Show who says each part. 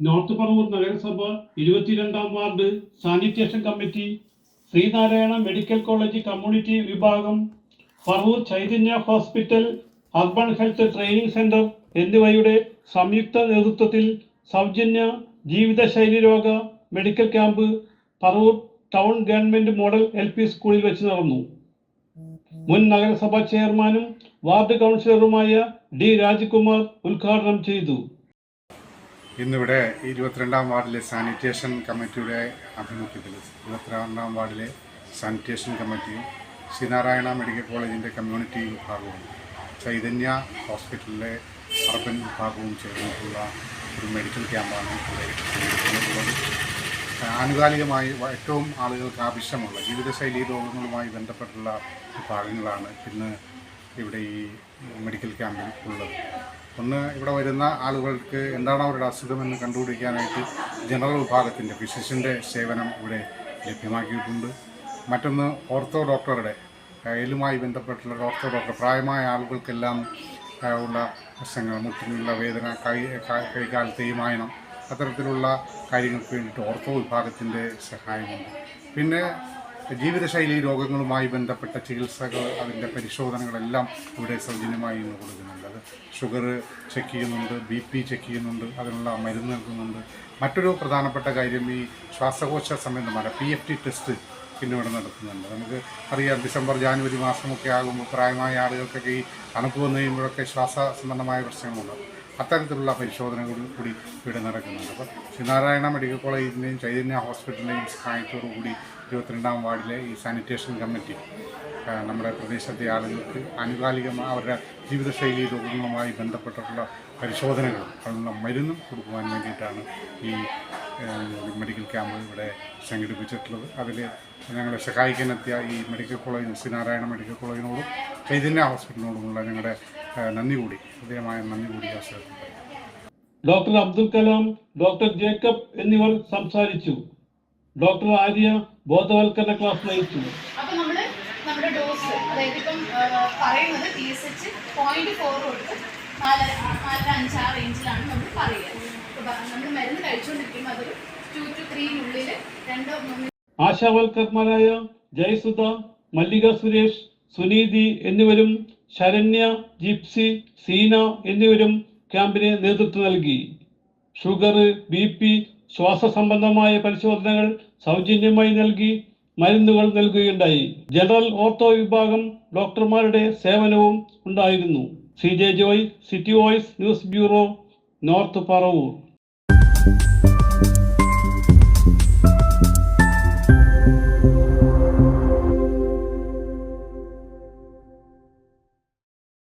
Speaker 1: North Paravur നഗരസഭ 22-ാം ward sanitation committee, Sreenarayana medical college community വിഭാഗം, Paravur Chaitanya hospital, urban health training centre എന്നിവയുടെ സംയുക്ത നേതൃത്വത്തിൽ സൗജന്യ ജീവിതശൈലി രോഗ medical camp Paravur town government model LP സ്കൂളിൽ വെച്ച് നടന്നു. മുൻ നഗരസഭാ ചെയർമാനും വാർഡ് കൗൺസിലറുമായ D. രാജ്കുമാർ ഉദ്ഘാടനം ചെയ്തു.
Speaker 2: ഇന്നിവിടെ 22-ാം വാർഡിലെ സാനിറ്റേഷൻ കമ്മിറ്റിയുടെ ആഭിമുഖ്യത്തിൽ 22-ാം വാർഡിലെ സാനിറ്റേഷൻ കമ്മിറ്റിയും ശ്രീനാരായണ മെഡിക്കൽ കോളേജിൻ്റെ കമ്മ്യൂണിറ്റി വിഭാഗവും ചൈതന്യ ഹോസ്പിറ്റലിലെ അർബൻ വിഭാഗവും ചേർന്നിട്ടുള്ള ഒരു മെഡിക്കൽ ക്യാമ്പാണ് ഇവിടെ നടക്കുന്നത്. ആനുകാലികമായി ഏറ്റവും ആളുകൾക്ക് ആവശ്യമുള്ള ജീവിതശൈലി രോഗങ്ങളുമായി ബന്ധപ്പെട്ടുള്ള വിഭാഗങ്ങളാണ് ഇന്ന് ഇവിടെ ഈ മെഡിക്കൽ ക്യാമ്പിൽ ഉള്ളത്. ഒന്ന്, ഇവിടെ വരുന്ന ആളുകൾക്ക് എന്താണ് അവരുടെ അസുഖമെന്ന് കണ്ടുപിടിക്കാനായിട്ട് ജനറൽ വിഭാഗത്തിൻ്റെ ഫിസിഷ്യൻ്റെ സേവനം ഇവിടെ ലഭ്യമാക്കിയിട്ടുണ്ട്. മറ്റൊന്ന്, ഓർത്തോ ഡോക്ടറുടെ കയ്യിലുമായി ബന്ധപ്പെട്ടുള്ള ഓർത്തോ ഡോക്ടർ പ്രായമായ ആളുകൾക്കെല്ലാം ഉള്ള പ്രശ്നങ്ങൾ, മുട്ടിനുള്ള വേദന, കൈകാൽ തേയ്മാനം, അത്തരത്തിലുള്ള കാര്യങ്ങൾക്ക് വേണ്ടിയിട്ട് ഓർത്തോ വിഭാഗത്തിൻ്റെ സഹായമുണ്ട്. പിന്നെ ജീവിതശൈലി രോഗങ്ങളുമായി ബന്ധപ്പെട്ട ചികിത്സകൾ, അതിൻ്റെ പരിശോധനകളെല്ലാം ഇവിടെ സൗജന്യമായി ഇന്ന് കൊടുക്കുന്നുണ്ട്. അത് ഷുഗർ ചെക്ക് ചെയ്യുന്നുണ്ട്, BP ചെക്ക് ചെയ്യുന്നുണ്ട്, അതിനുള്ള മരുന്ന് നൽകുന്നുണ്ട്. മറ്റൊരു പ്രധാനപ്പെട്ട കാര്യം, ഈ ശ്വാസകോശ സംബന്ധമായ PFT ടെസ്റ്റ് പിന്നെ ഇവിടെ നടത്തുന്നുണ്ട്. നമുക്ക് അറിയാം, ഡിസംബർ ജാനുവരി മാസമൊക്കെ ആകുമ്പോൾ പ്രായമായ ആളുകൾക്കൊക്കെ ഈ തണുപ്പ് വന്നു കഴിയുമ്പോഴൊക്കെ ശ്വാസ സംബന്ധമായ പ്രശ്നങ്ങളുണ്ട്. അത്തരത്തിലുള്ള പരിശോധനകൾ കൂടി ഇവിടെ നടക്കുന്നുണ്ട്. അപ്പോൾ ശ്രീനാരായണ മെഡിക്കൽ കോളേജിൻ്റെയും ചൈതന്യ ഹോസ്പിറ്റലിൻ്റെയും സഹായത്തോടുകൂടി 22-ം വാർഡിലെ ഈ സാനിറ്റേഷൻ കമ്മിറ്റി നമ്മുടെ പ്രദേശത്തെ ആളുകൾക്ക് ആനുകാലികമായ അവരുടെ ജീവിതശൈലി രോഗങ്ങളുമായി ബന്ധപ്പെട്ടിട്ടുള്ള പരിശോധനകളും അതിനുള്ള മരുന്നും കൊടുക്കുവാൻ വേണ്ടിയിട്ടാണ് ഈ മെഡിക്കൽ ക്യാമ്പ് ഇവിടെ സംഘടിപ്പിച്ചിട്ടുള്ളത്. അതിൽ ഞങ്ങളെ സഹായിക്കാനെത്തിയ ഈ മെഡിക്കൽ കോളേജ്, ശ്രീനാരായണ മെഡിക്കൽ കോളേജിനോടും ചൈതന്യ ഹോസ്പിറ്റലിനോടുമുള്ള ഞങ്ങളുടെ നന്ദി കൂടി, ഹൃദയമായ നന്ദി കൂടി ആശ്രയിക്കുന്നു.
Speaker 1: Doctor Abdul Kalam, doctor Jacob എന്നിവർ സംസാരിച്ചു. ഡോക്ടർ ആര്യ ബോധവൽക്കരണ ക്ലാസ് നയിച്ചു.
Speaker 3: അപ്പോൾ നമ്മുടെ ഡോസ്, അതായത് ഇപ്പം പറയുന്നത് TSH 0.4 തൊട്ട് 4.5 ആ റേഞ്ചിലാണ് നമ്മൾ പറയുക. നമ്മൾ മരുന്ന് കഴിച്ചുകൊണ്ടിരിക്കുമ്പോൾ അതൊരു 2 to 3-നുള്ളിൽ 2-3.
Speaker 1: ആശാവൽക്കർമാരായ ജയസുധ, മല്ലിക സുരേഷ്, സുനീതി എന്നിവരും ശരണ്യ, ജിപ്സി, സീന എന്നിവരും ക്യാമ്പിന് നേതൃത്വം നൽകി. ഷുഗർ, BP, ശ്വാസ സംബന്ധമായ പരിശോധനകൾ സൗജന്യമായി നൽകി മരുന്നുകൾ നൽകുകയുണ്ടായി. ജനറൽ ഓർത്തോ വിഭാഗം ഡോക്ടർമാരുടെ സേവനവും ഉണ്ടായിരുന്നു. CJ Joy, city voice news bureau, north Paravur.